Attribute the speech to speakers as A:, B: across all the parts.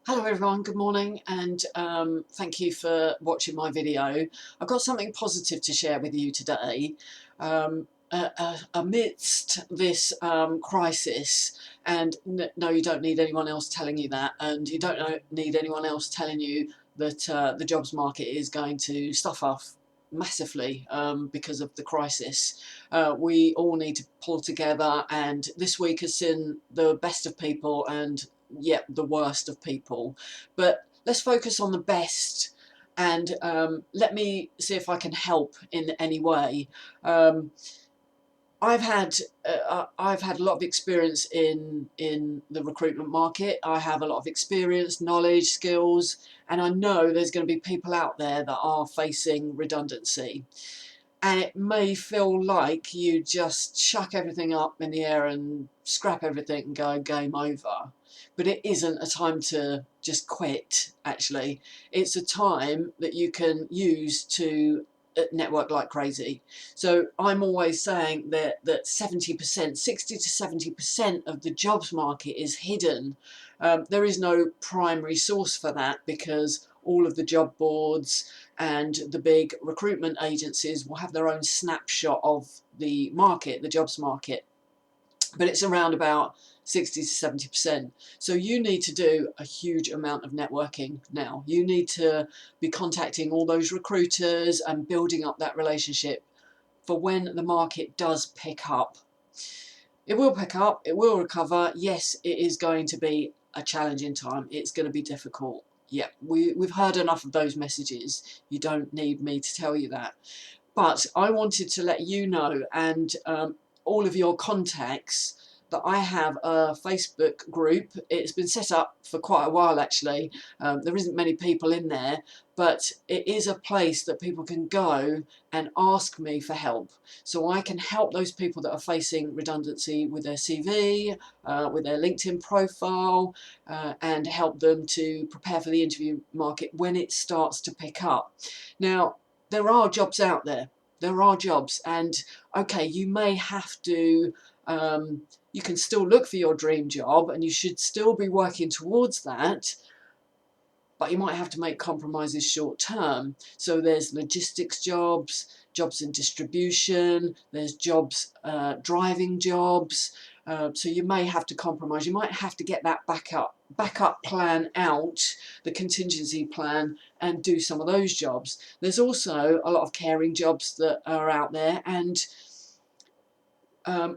A: Hello everyone, good morning, and thank you for watching my video. I've got something positive to share with you today. Amidst this crisis, and no, you don't need anyone else telling you that, and you don't need anyone else telling you that the jobs market is going to suffer massively because of the crisis. We all need to pull together, and this week has seen the best of people and yet the worst of people, but let's focus on the best, and let me see if I can help in any way. um, I've had a lot of experience in the recruitment market. I have a lot of experience, knowledge, skills, and I know there's going to be people out there that are facing redundancy, and it may feel like you just chuck everything up in the air and scrap everything and go game over. But it isn't a time to just quit, actually. It's a time that you can use to network like crazy. So I'm always saying that 70%, 60 to 70% of the jobs market is hidden. There is no primary source for that, because all of the job boards and the big recruitment agencies will have their own snapshot of the market, the jobs market, but it's around about 60 to 70%. So you need to do a huge amount of networking now. You need to be contacting all those recruiters and building up that relationship for when the market does pick up. It will pick up, it will recover. Yes, it is going to be a challenging time. It's going to be difficult. Yeah, we've heard enough of those messages. You don't need me to tell you that. But I wanted to let you know, and all of your contacts, that I have a Facebook group. It's been set up for quite a while, actually. There isn't many people in there, but it is a place that people can go and ask me for help. So I can help those people that are facing redundancy with their CV, with their LinkedIn profile, and help them to prepare for the interview market when it starts to pick up. Now, there are jobs out there. There are jobs, and okay, you may have to, you can still look for your dream job and you should still be working towards that, but you might have to make compromises short term. So there's logistics jobs, jobs in distribution, there's jobs, driving jobs. So you may have to compromise. You might have to get that backup plan out, the contingency plan, and do some of those jobs. There's also a lot of caring jobs that are out there, and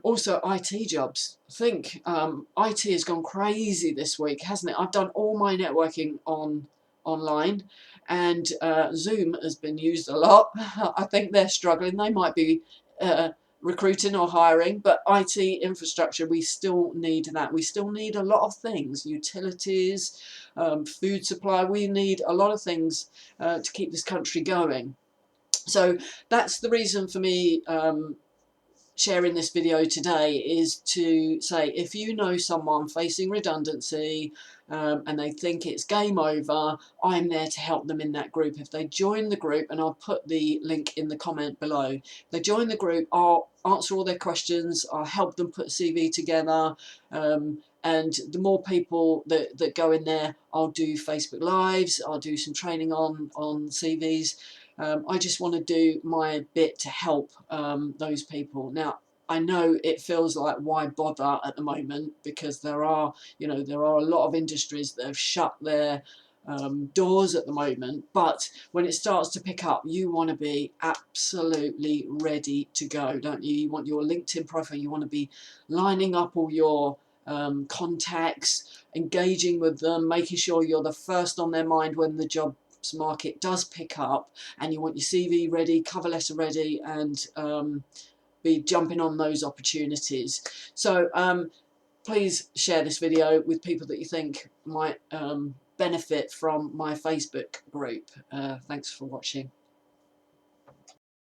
A: also IT jobs. I think IT has gone crazy this week, hasn't it? I've done all my networking online, and Zoom has been used a lot. I think they're struggling. They might be recruiting or hiring, but IT infrastructure, we still need that. We still need a lot of things, utilities, food supply. We need a lot of things to keep this country going. So that's the reason for me sharing this video today, is to say, if you know someone facing redundancy and they think it's game over, I'm there to help them in that group. If they join the group, and I'll put the link in the comment below, if they join the group, I'll answer all their questions, I'll help them put a CV together, and the more people that go in there, I'll do Facebook Lives, I'll do some training on CVs. I just want to do my bit to help those people. Now, I know it feels like, why bother at the moment, because there are a lot of industries that have shut their doors at the moment. But when it starts to pick up, you want to be absolutely ready to go, don't you? You want your LinkedIn profile, you want to be lining up all your contacts, engaging with them, making sure you're the first on their mind when the job market does pick up, and you want your CV ready, cover letter ready, and be jumping on those opportunities. So please share this video with people that you think might benefit from my Facebook group. Thanks for watching.